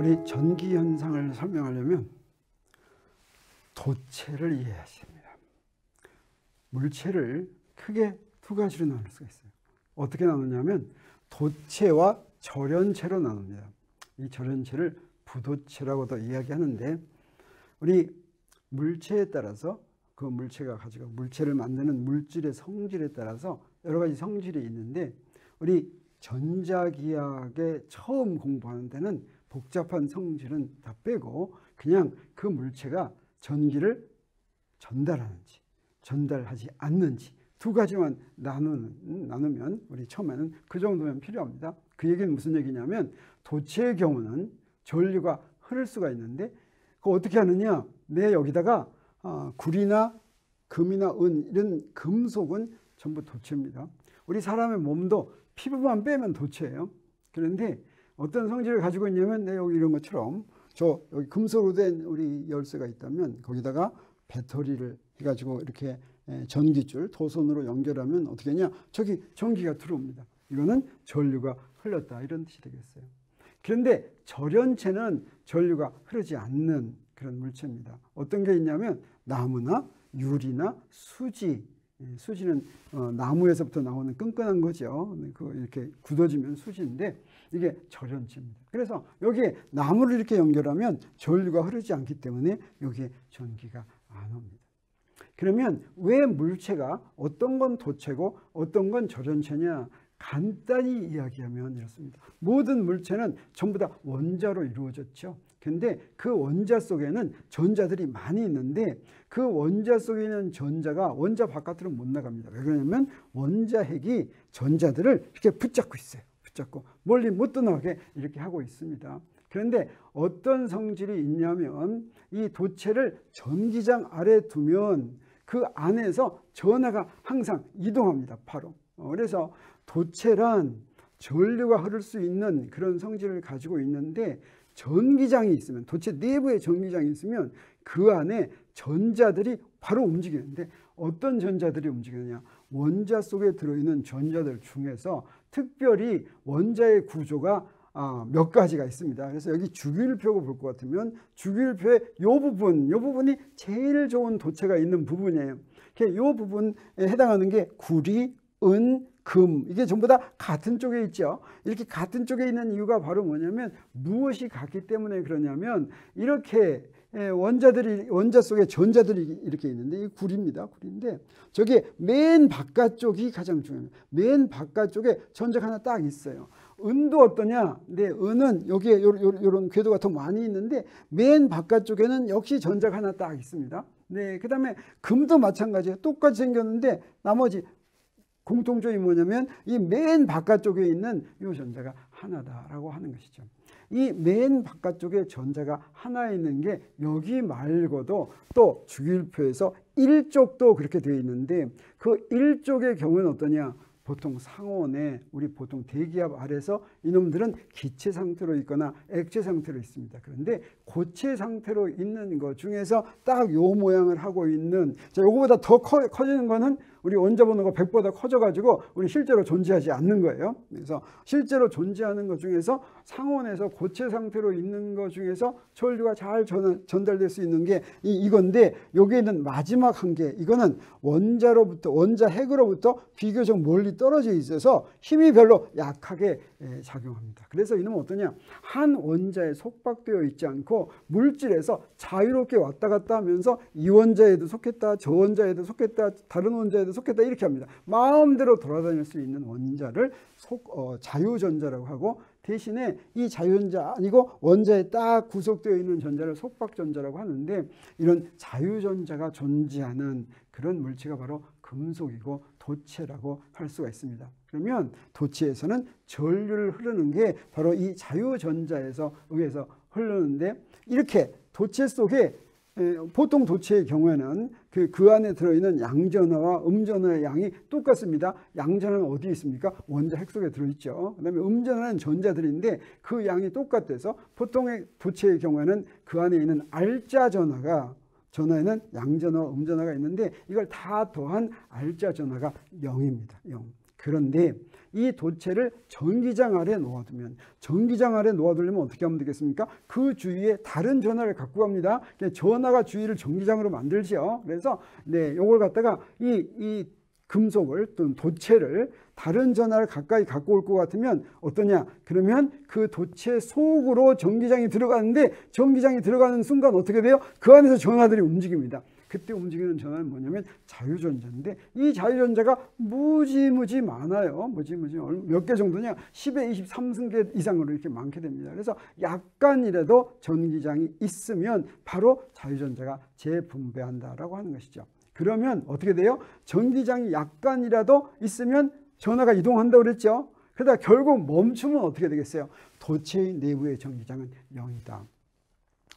우리 전기 현상을 설명하려면 도체를 이해하셔야 합니다. 물체를 크게 두 가지로 나눌 수가 있어요. 어떻게 나누냐면 도체와 절연체로 나눕니다. 이 절연체를 부도체라고도 이야기하는데, 우리 물체에 따라서 그 물체가 가지고 물체를 만드는 물질의 성질에 따라서 여러 가지 성질이 있는데, 우리 전자기하학에 처음 공부하는 데는 복잡한 성질은 다 빼고 그냥 그 물체가 전기를 전달하는지 전달하지 않는지 두 가지만 나누면 우리 처음에는 그 정도면 필요합니다. 그 얘기는 무슨 얘기냐면, 도체의 경우는 전류가 흐를 수가 있는데 그거 어떻게 하느냐, 내 여기다가 구리나 금이나 은 이런 금속은 전부 도체입니다. 우리 사람의 몸도 피부만 빼면 도체예요. 그런데 어떤 성질을 가지고 있냐면, 여기 이런 것처럼 여기 금속으로 된 우리 열쇠가 있다면 거기다가 배터리를 해가지고 이렇게 전기줄 도선으로 연결하면 어떻게 하냐, 저기 전기가 들어옵니다. 이거는 전류가 흘렀다 이런 뜻이 되겠어요. 그런데 절연체는 전류가 흐르지 않는 그런 물체입니다. 어떤 게 있냐면 나무나 유리나 수지. 수지는 나무에서부터 나오는 끈끈한 거죠. 이렇게 굳어지면 수지인데 이게 절연체입니다. 그래서 여기에 나무를 이렇게 연결하면 전류가 흐르지 않기 때문에 여기에 전기가 안 옵니다. 그러면 왜 물체가 어떤 건 도체고 어떤 건 절연체냐, 간단히 이야기하면 이렇습니다. 모든 물체는 전부 다 원자로 이루어졌죠. 근데 그 원자 속에는 전자들이 많이 있는데 그 원자 속에 있는 전자가 원자 바깥으로 못 나갑니다. 왜 그러냐면 원자핵이 전자들을 이렇게 붙잡고 있어요. 붙잡고 멀리 못 떠나게 이렇게 하고 있습니다. 그런데 어떤 성질이 있냐면, 이 도체를 전기장 아래 두면 그 안에서 전하가 항상 이동합니다. 바로. 그래서 도체란 전류가 흐를 수 있는 그런 성질을 가지고 있는데, 전기장이 있으면, 도체 내부에 전기장이 있으면 그 안에 전자들이 바로 움직이는데, 어떤 전자들이 움직이느냐, 원자 속에 들어있는 전자들 중에서 특별히 원자의 구조가 몇 가지가 있습니다. 그래서 여기 주기율표고 볼 것 같으면 주기율표의 이 부분이 제일 좋은 도체가 있는 부분이에요. 이 부분에 해당하는 게 구리, 은, 금, 이게 전부 다 같은 쪽에 있죠. 이렇게 같은 쪽에 있는 이유가 바로 뭐냐면, 무엇이 같기 때문에 그러냐면, 이렇게 원자 속에 전자들이 이렇게 있는데, 이 구리입니다. 구리인데 저게 맨 바깥쪽이 가장 중요합니다. 맨 바깥쪽에 전자가 하나 딱 있어요. 은도 어떠냐? 네, 은은 여기에 요런 궤도가 더 많이 있는데 맨 바깥쪽에는 역시 전자가 하나 딱 있습니다. 네, 그 다음에 금도 마찬가지예요. 똑같이 생겼는데 나머지 공통점이 뭐냐면 이 맨 바깥쪽에 있는 이 전자가 하나다라고 하는 것이죠. 이 맨 바깥쪽에 전자가 하나 있는 게 여기 말고도 또 주기율표에서 1쪽도 그렇게 되어 있는데, 그 1쪽의 경우는 어떠냐? 보통 상온에 우리 보통 대기압 아래서 이놈들은 기체 상태로 있거나 액체 상태로 있습니다. 그런데 고체 상태로 있는 것 중에서 딱 요 모양을 하고 있는, 자, 요거보다 더 커지는 거는 우리 원자 번호가 100보다 커져가지고 우리 실제로 존재하지 않는 거예요. 그래서 실제로 존재하는 것 중에서 상온에서 고체 상태로 있는 것 중에서 전류가 잘 전달될 수 있는 게 이건데, 여기에는 마지막 한 개, 이거는 원자 핵으로부터 비교적 멀리 떨어져 있어서 힘이 별로 약하게 작용합니다. 그래서 이놈은 어떠냐, 한 원자에 속박되어 있지 않고 물질에서 자유롭게 왔다 갔다 하면서 이 원자에도 속했다, 저 원자에도 속했다, 다른 원자에도 속했다, 이렇게 합니다. 마음대로 돌아다닐 수 있는 원자를 자유전자라고 하고, 대신에 이 자유전자 아니고 원자에 딱 구속되어 있는 전자를 속박전자라고 하는데, 이런 자유전자가 존재하는 그런 물체가 바로 금속이고 도체라고 할 수가 있습니다. 그러면 도체에서는 전류를 흐르는 게 바로 이 자유전자에서 의해서 흐르는데, 이렇게 도체 속에 보통 도체의 경우에는 그 안에 들어있는 양전하와 음전하의 양이 똑같습니다. 양전하는 어디에 있습니까? 원자 핵 속에 들어있죠. 그 다음에 음전하는 전자들인데 그 양이 똑같아서 보통의 도체의 경우에는 그 안에 있는 알자 전하에는 양전하와 음전하가 있는데 이걸 다 더한 알자 전하가 0입니다. 0. 그런데 이 도체를 전기장 아래 놓아두면, 전기장 아래 놓아두려면 어떻게 하면 되겠습니까? 그 주위에 다른 전하를 갖고 갑니다. 전하가 주위를 전기장으로 만들죠. 그래서 네, 요걸 갖다가 이 금속을 또는 도체를 다른 전하를 가까이 갖고 올 것 같으면 어떠냐? 그러면 그 도체 속으로 전기장이 들어가는데, 전기장이 들어가는 순간 어떻게 돼요? 그 안에서 전하들이 움직입니다. 그때 움직이는 전하는 뭐냐면 자유전자인데, 이 자유전자가 무지무지 많아요. 무지무지 몇 개 정도냐? 10의 23승계 이상으로 이렇게 많게 됩니다. 그래서 약간이라도 전기장이 있으면 바로 자유전자가 재분배한다라고 하는 것이죠. 그러면 어떻게 돼요? 전기장이 약간이라도 있으면 전하가 이동한다고 그랬죠. 그러다 결국 멈추면 어떻게 되겠어요? 도체의 내부의 전기장은 0이다.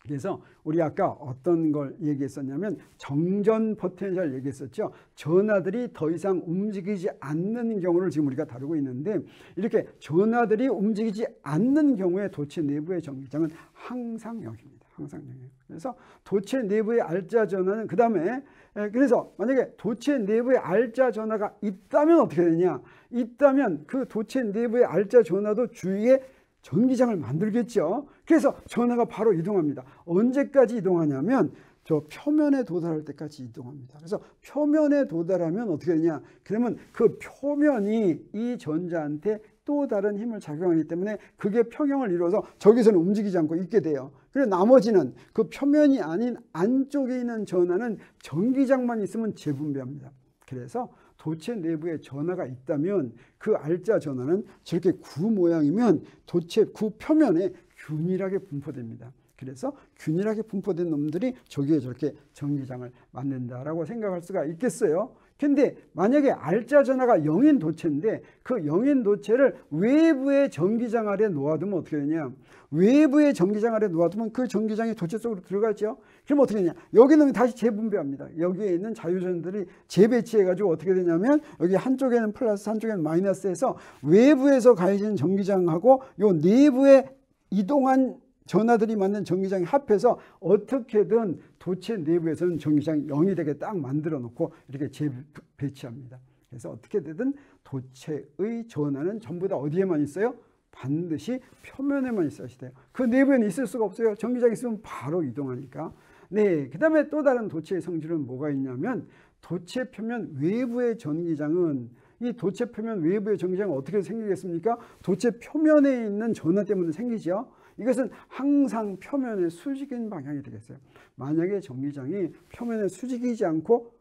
그래서 우리 아까 어떤 걸 얘기했었냐면 정전 포텐셜 얘기했었죠. 전하들이 더 이상 움직이지 않는 경우를 지금 우리가 다루고 있는데, 이렇게 전하들이 움직이지 않는 경우에 도체 내부의 전기장은 항상 0입니다. 항상 0이에요. 그래서 도체 내부의 알자 전하는 그 다음에, 그래서 만약에 도체 내부에 알자 전하가 있다면 어떻게 되냐? 있다면 그 도체 내부의 알자 전하도 주위에 전기장을 만들겠죠. 그래서 전하가 바로 이동합니다. 언제까지 이동하냐면 저 표면에 도달할 때까지 이동합니다. 그래서 표면에 도달하면 어떻게 되냐? 그러면 그 표면이 이 전자한테 또 다른 힘을 작용하기 때문에 그게 평형을 이루어서 저기서는 움직이지 않고 있게 돼요. 그래서 나머지는 그 표면이 아닌 안쪽에 있는 전하는 전기장만 있으면 재분배합니다. 그래서 도체 내부에 전하가 있다면 그 알자 전하는 저렇게 구 모양이면 도체 구 표면에 균일하게 분포됩니다. 그래서 균일하게 분포된 놈들이 저기에 저렇게 전기장을 만든다라고 생각할 수가 있겠어요. 근데 만약에 알자 전하가 0인 도체인데 그 0인 도체를 외부의 전기장 아래 놓아두면 어떻게 되냐? 외부의 전기장 아래 놓아두면 그 전기장이 도체 속으로 들어가죠. 그럼 어떻게 되냐? 여기는 다시 재분배합니다. 여기에 있는 자유전들이 재배치해가지고 어떻게 되냐면 여기 한쪽에는 플러스 한쪽에는 마이너스해서 외부에서 가해진 전기장하고 요 내부에 이동한 전하들이 만든 전기장이 합해서 어떻게든 도체 내부에서는 전기장이 0이 되게 딱 만들어 놓고 이렇게 재배치합니다. 그래서 어떻게 되든 도체의 전하는 전부 다 어디에만 있어요? 반드시 표면에만 있어야 돼요. 그 내부에는 있을 수가 없어요. 전기장이 있으면 바로 이동하니까. 네, 그 다음에 또 다른 도체의 성질은 뭐가 있냐면 도체 표면 외부의 전기장은 이 도체 표면 외부의 전기장은 어떻게 생기겠습니까? 도체 표면에 있는 전하 때문에 생기죠. 이것은 항상 표면에 수직인 방향이 되겠어요. 만약에 전기장이 표면에 수직이지 않고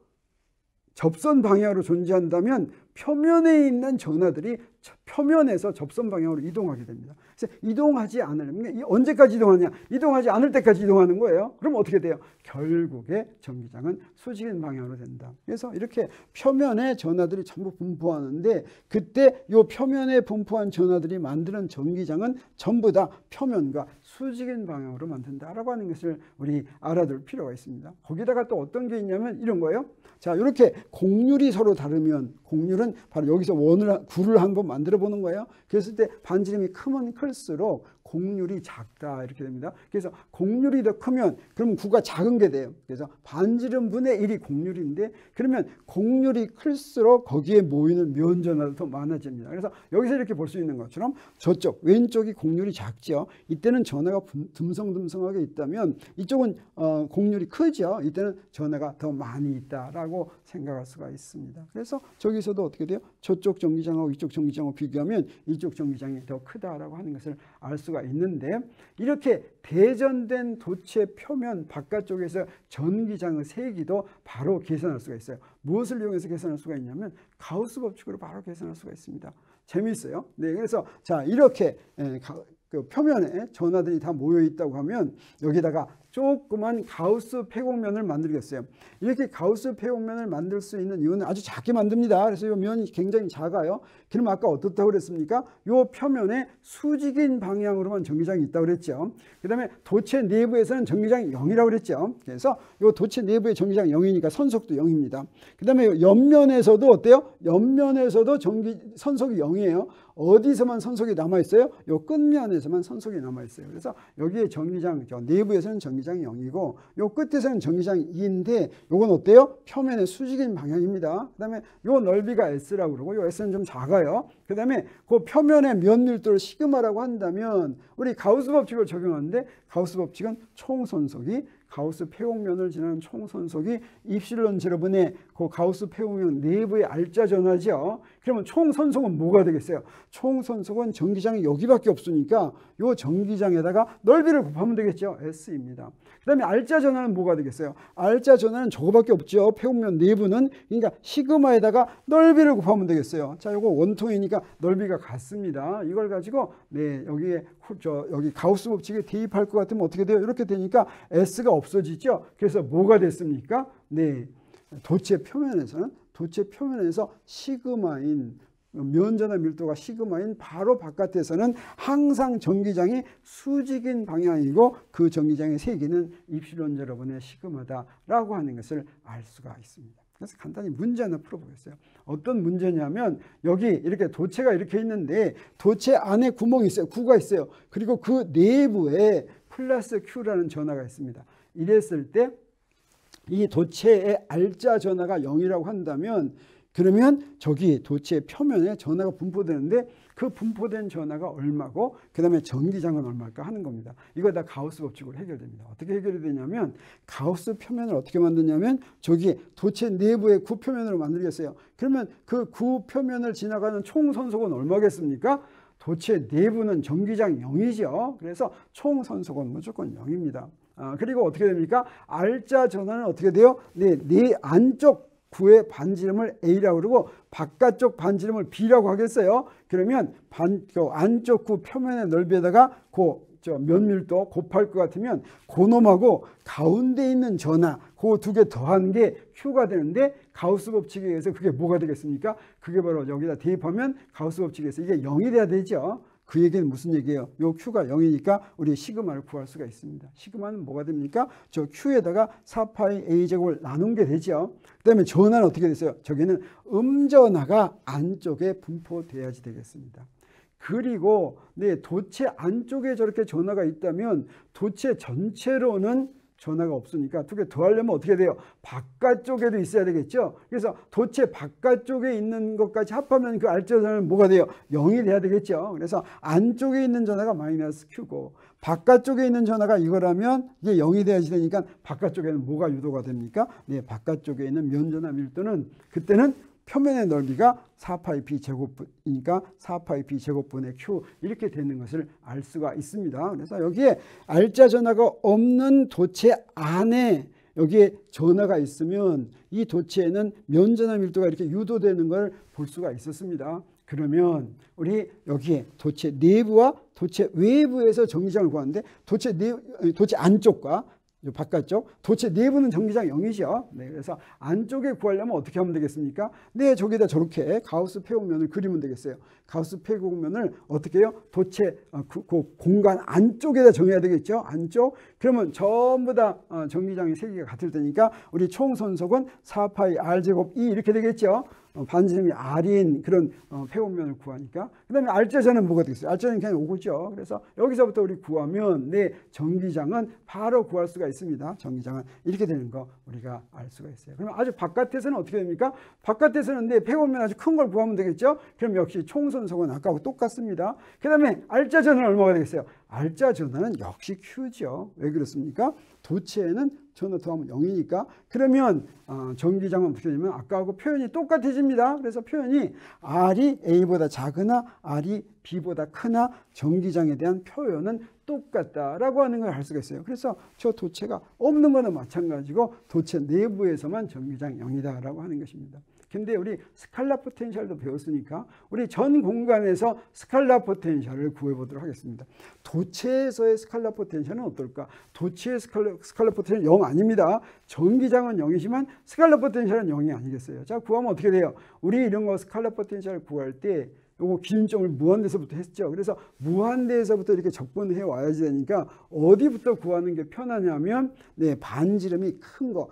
접선 방향으로 존재한다면 표면에 있는 전하들이 표면에서 접선 방향으로 이동하게 됩니다. 그래서 이동하지 않으려면 언제까지 이동하냐? 이동하지 않을 때까지 이동하는 거예요. 그럼 어떻게 돼요? 결국에 전기장은 수직인 방향으로 된다. 그래서 이렇게 표면에 전하들이 전부 분포하는데 그때 이 표면에 분포한 전하들이 만드는 전기장은 전부 다 표면과 수직인 방향으로 만든다라고 하는 것을 우리 알아둘 필요가 있습니다. 거기다가 또 어떤 게 있냐면 이런 거예요. 자, 이렇게 곡률이 서로 다르면 곡률은 바로 여기서 구를 한번 만들어 보는 거예요. 그랬을 때 반지름이 크면 클수록 곡률이 작다 이렇게 됩니다. 그래서 곡률이 더 크면 그럼 구가 작은 게 돼요. 그래서 반지름 분의 1이 곡률인데 그러면 곡률이 클수록 거기에 모이는 면전하도 더 많아집니다. 그래서 여기서 이렇게 볼 수 있는 것처럼 저쪽 왼쪽이 곡률이 작죠. 이때는 전하가 듬성듬성하게 있다면 이쪽은 곡률이 크죠. 이때는 전하가 더 많이 있다라고 생각할 수가 있습니다. 그래서 저기서도 어떻게 돼요? 저쪽 전기장하고 이쪽 전기장하고 비교하면 이쪽 전기장이 더 크다라고 하는 것을 알 수가 있는데 이렇게 대전된 도체 표면 바깥쪽에서 전기장의 세기도 바로 계산할 수가 있어요. 무엇을 이용해서 계산할 수가 있냐면 가우스 법칙으로 바로 계산할 수가 있습니다. 재미있어요. 네, 그래서 자 이렇게 그 표면에 전하들이 다 모여 있다고 하면 여기다가 조그만 가우스 폐곡면을 만들겠어요. 이렇게 가우스 폐곡면을 만들 수 있는 이유는 아주 작게 만듭니다. 그래서 이 면이 굉장히 작아요. 그럼 아까 어떻다고 그랬습니까? 이 표면에 수직인 방향으로만 전기장이 있다고 그랬죠. 그 다음에 도체 내부에서는 전기장이 0이라고 그랬죠. 그래서 이 도체 내부의 전기장이 0이니까 선속도 0입니다. 그 다음에 옆면에서도 어때요? 옆면에서도 선속이 0이에요. 어디서만 선속이 남아있어요? 이 끝면에서만 선속이 남아있어요. 그래서 여기에 전기장, 내부에서는 전기장이 전기장이 0이고 요 끝에서는 전기장이 2인데 요건 어때요? 표면의 수직인 방향입니다. 그 다음에 요 넓이가 S라고 그러고 요 S는 좀 작아요. 그 다음에 그 표면의 면 밀도를 시그마라고 한다면 우리 가우스 법칙을 적용하는데 가우스 법칙은 총선속이 가우스 폐곡면을 지나는 총선속이 입실론 제로분의 그 가우스 폐곡면 내부의 알짜 전하죠. 그러면 총선속은 뭐가 되겠어요? 총선속은 전기장이 여기밖에 없으니까 요 전기장에다가 넓이를 곱하면 되겠죠. S입니다. 그 다음에 알짜 전하는 뭐가 되겠어요? 알짜 전하는 저거밖에 없죠. 폐곡면 내부는. 그러니까 시그마에다가 넓이를 곱하면 되겠어요. 자, 요거 원통이니까 넓이가 같습니다. 이걸 가지고 네, 여기에 여기 가우스 법칙에 대입할 것 같으면 어떻게 돼요? 이렇게 되니까 S가 없어지죠. 그래서 뭐가 됐습니까? 네, 도체 표면에서 시그마인 면전화 밀도가 시그마인 바로 바깥에서는 항상 전기장이 수직인 방향이고 그 전기장의 세기는 입실론 제로분의 시그마다라고 하는 것을 알 수가 있습니다. 그래서 간단히 문제 하나 풀어보겠어요. 어떤 문제냐면 여기 이렇게 도체가 이렇게 있는데 도체 안에 구멍이 있어요. 구가 있어요. 그리고 그 내부에 플러스 Q라는 전하가 있습니다. 이랬을 때 이 도체의 알짜 전하가 0이라고 한다면 그러면 저기 도체 표면에 전하가 분포되는데 그 분포된 전하가 얼마고 그 다음에 전기장은 얼마일까 하는 겁니다. 이거 다 가우스 법칙으로 해결됩니다. 어떻게 해결이 되냐면 가우스 표면을 어떻게 만드냐면 저기 도체 내부의 구 표면으로 만들겠어요. 그러면 그 구 표면을 지나가는 총선속은 얼마겠습니까? 도체 내부는 전기장 0이죠. 그래서 총선속은 무조건 0입니다. 그리고 어떻게 됩니까? 알짜 전하는 어떻게 돼요? 네 안쪽 구의 반지름을 A라고 그러고 바깥쪽 반지름을 B라고 하겠어요. 그러면 안쪽 구 표면의 넓이에다가 면밀도 곱할 것 같으면 그놈하고 가운데 있는 전하 그 두 개 더한 게 Q가 되는데 가우스 법칙에 의해서 그게 뭐가 되겠습니까? 그게 바로 여기다 대입하면 가우스 법칙에 의해서 이게 0이 돼야 되죠. 그 얘기는 무슨 얘기예요? 요 Q가 0이니까 우리 시그마를 구할 수가 있습니다. 시그마는 뭐가 됩니까? 저 Q에다가 4파이 A제곱을 나눈 게 되죠. 그 다음에 전하는 어떻게 됐어요? 저기는 음전하가 안쪽에 분포돼야지 되겠습니다. 그리고 네, 도체 안쪽에 저렇게 전하가 있다면 도체 전체로는 전하가 없으니까 두 개 더 하려면 어떻게 돼요? 바깥쪽에도 있어야 되겠죠. 그래서 도체 바깥쪽에 있는 것까지 합하면 그 알짜 전하는 뭐가 돼요? 0이 돼야 되겠죠. 그래서 안쪽에 있는 전하가 마이너스 Q고 바깥쪽에 있는 전하가 이거라면 이게 0이 돼야지 되니까 바깥쪽에는 뭐가 유도가 됩니까? 네, 바깥쪽에 있는 면전화 밀도는 그때는 표면의 넓이가 4파이 B 제곱이니까 4파이 B 제곱분의 Q 이렇게 되는 것을 알 수가 있습니다. 그래서 여기에 알짜 전하가 없는 도체 안에 여기에 전하가 있으면 이 도체에는 면전화 밀도가 이렇게 유도되는 걸 볼 수가 있었습니다. 그러면 우리 여기에 도체 내부와 도체 외부에서 전기장을 구하는데 도체 안쪽과 바깥쪽 도체 내부는 전기장 0이죠. 네, 그래서 안쪽에 구하려면 어떻게 하면 되겠습니까? 네, 저기다 저렇게 가우스 폐곡면을 그리면 되겠어요. 가우스 폐곡면을 어떻게 해요? 도체 그 공간 안쪽에다 정해야 되겠죠. 안쪽. 그러면 전부 다 전기장의 세기가 같을 테니까 우리 총선속은 4파이 R제곱 E 이렇게 되겠죠. 반지름이 R인 그런 폐곡면을 구하니까. 그 다음에 알짜전은 뭐가 되겠어요? 알짜는 그냥 오고죠. 그래서 여기서부터 우리 구하면 네, 전기장은 바로 구할 수가 있습니다. 전기장은 이렇게 되는 거 우리가 알 수가 있어요. 그럼 아주 바깥에서는 어떻게 됩니까? 바깥에서는 네, 폐곡면 아주 큰 걸 구하면 되겠죠. 그럼 역시 총선속은 아까하고 똑같습니다. 그 다음에 알짜전은 얼마가 되겠어요? 알짜 전하는 역시 Q죠. 왜 그렇습니까? 도체에는 전하 더하면 0이니까 그러면 전기장은 어떻게 되냐면 아까하고 표현이 똑같아집니다. 그래서 표현이 R이 A보다 작으나 R이 B보다 크나 전기장에 대한 표현은 똑같다라고 하는 걸 알 수가 있어요. 그래서 저 도체가 없는 거는 마찬가지고 도체 내부에서만 전기장 0이다라고 하는 것입니다. 근데 우리 스칼라 포텐셜도 배웠으니까 우리 전 공간에서 스칼라 포텐셜을 구해보도록 하겠습니다. 도체에서의 스칼라 포텐셜은 어떨까? 도체의 스칼라 포텐셜은 0 아닙니다. 전기장은 0이지만 스칼라 포텐셜은 0이 아니겠어요. 자, 구하면 어떻게 돼요? 우리 이런 거 스칼라 포텐셜 구할 때 요거 기준점을 무한대에서부터 했죠. 그래서 무한대에서부터 이렇게 적분해 와야지 되니까 어디부터 구하는 게 편하냐면 네, 반지름이 큰 거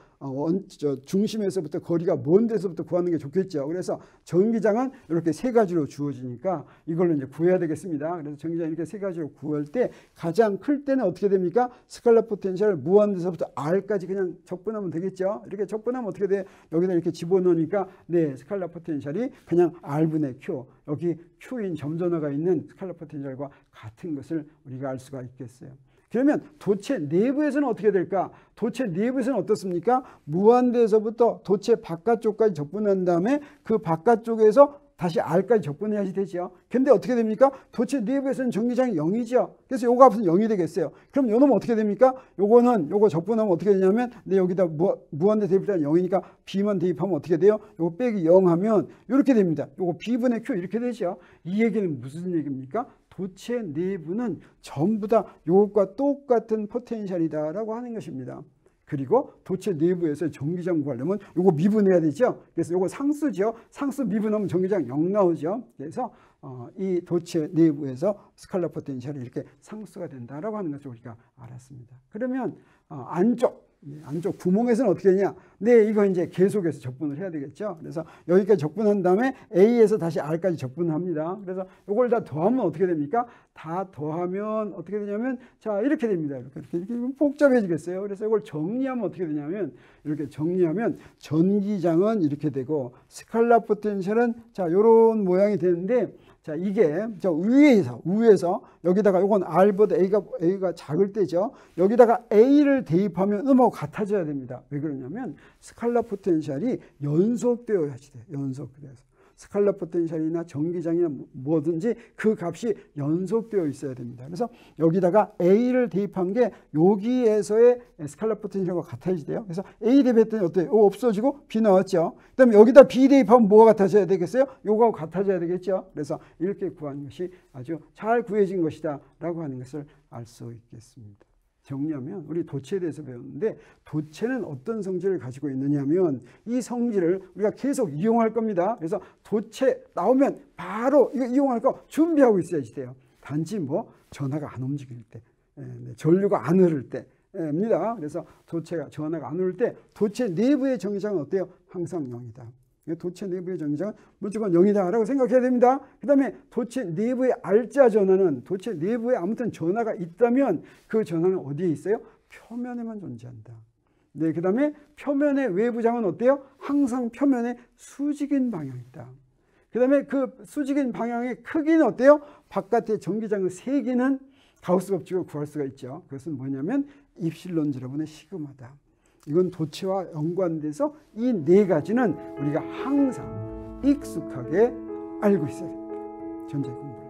중심에서부터 거리가 먼 데서부터 구하는 게 좋겠죠. 그래서 전기장은 이렇게 세 가지로 주어지니까 이걸로 이제 구해야 되겠습니다. 그래서 전기장 이렇게 세 가지로 구할 때 가장 클 때는 어떻게 됩니까? 스칼라 포텐셜 무한대에서부터 R까지 그냥 적분하면 되겠죠. 이렇게 적분하면 어떻게 돼? 여기다 이렇게 집어넣으니까 네, 스칼라 포텐셜이 그냥 R분의 Q, 여기 Q인 점전화가 있는 스칼라 포텐셜과 같은 것을 우리가 알 수가 있겠어요. 그러면 도체 내부에서는 어떻게 될까? 도체 내부에서는 어떻습니까? 무한대에서부터 도체 바깥쪽까지 적분한 다음에 그 바깥쪽에서 다시 R까지 적분해야지 되죠. 근데 어떻게 됩니까? 도체 내부에서는 전기장이 0이죠. 그래서 요거 값은 0이 되겠어요. 그럼 요놈은 어떻게 됩니까? 요거 적분하면 어떻게 되냐면 여기다 무한대 대입하면 0이니까 B만 대입하면 어떻게 돼요? 요거 빼기 0 하면 이렇게 됩니다. 요거 B분의 Q 이렇게 되죠. 이 얘기는 무슨 얘기입니까? 도체 내부는 전부 다 이것과 똑같은 포텐셜이다라고 하는 것입니다. 그리고 도체 내부에서 전기장 구하려면 이거 미분해야 되죠. 그래서 이거 상수죠. 상수 미분하면 전기장 0 나오죠. 그래서 이 도체 내부에서 스칼라 포텐셜이 이렇게 상수가 된다라고 하는 것을 우리가 알았습니다. 그러면 안쪽 구멍에서는 어떻게 되냐? 네, 이거 이제 계속해서 적분을 해야 되겠죠. 그래서 여기까지 적분한 다음에 A에서 다시 R까지 적분합니다. 그래서 이걸 다 더하면 어떻게 됩니까? 다 더하면 어떻게 되냐면 자, 이렇게 됩니다. 이렇게 복잡해지겠어요. 그래서 이걸 정리하면 어떻게 되냐면 이렇게 정리하면 전기장은 이렇게 되고 스칼라 포텐셜은 자, 요런 모양이 되는데 자, 이게 저 위에서 여기다가 요건 R보다 A가 작을 때죠. 여기다가 A를 대입하면 음하고 같아져야 됩니다. 왜 그러냐면 스칼라 포텐셜이 연속되어야지 돼요. 연속되어서. 스칼라 포텐셜이나 전기장이나 뭐든지 그 값이 연속되어 있어야 됩니다. 그래서 여기다가 A를 대입한 게 여기에서의 스칼라 포텐셜과 같아야지 돼요. 그래서 A 대입했더니 어때요? 없어지고 B 나왔죠. 그 다음에 여기다 B 대입하면 뭐가 같아져야 되겠어요? 요거하고 같아져야 되겠죠. 그래서 이렇게 구하는 것이 아주 잘 구해진 것이다 라고 하는 것을 알 수 있겠습니다. 정리하면 우리 도체에 대해서 배웠는데 도체는 어떤 성질을 가지고 있느냐 하면 이 성질을 우리가 계속 이용할 겁니다. 그래서 도체 나오면 바로 이거 이용할 거 준비하고 있어야지 돼요. 단지 뭐 전하가 안 움직일 때, 전류가 안 흐를 때입니다. 그래서 도체가 전하가 안 흐를 때 도체 내부의 전기장은 어때요? 항상 0이다. 도체 내부의 전기장은 무조건 0이다 라고 생각해야 됩니다. 그 다음에 도체 내부의 R자 전하는 도체 내부에 아무튼 전하가 있다면 그 전하는 어디에 있어요? 표면에만 존재한다. 네, 그 다음에 표면의 외부장은 어때요? 항상 표면에 수직인 방향이 있다. 그 다음에 그 수직인 방향의 크기는 어때요? 바깥의 전기장의 세기는 가우스 법칙을 구할 수가 있죠. 그것은 뭐냐면 입실론 제로분의 시그마다. 이건 도체와 연관돼서 이 네 가지는 우리가 항상 익숙하게 알고 있어야 됩니다. 전자 공부.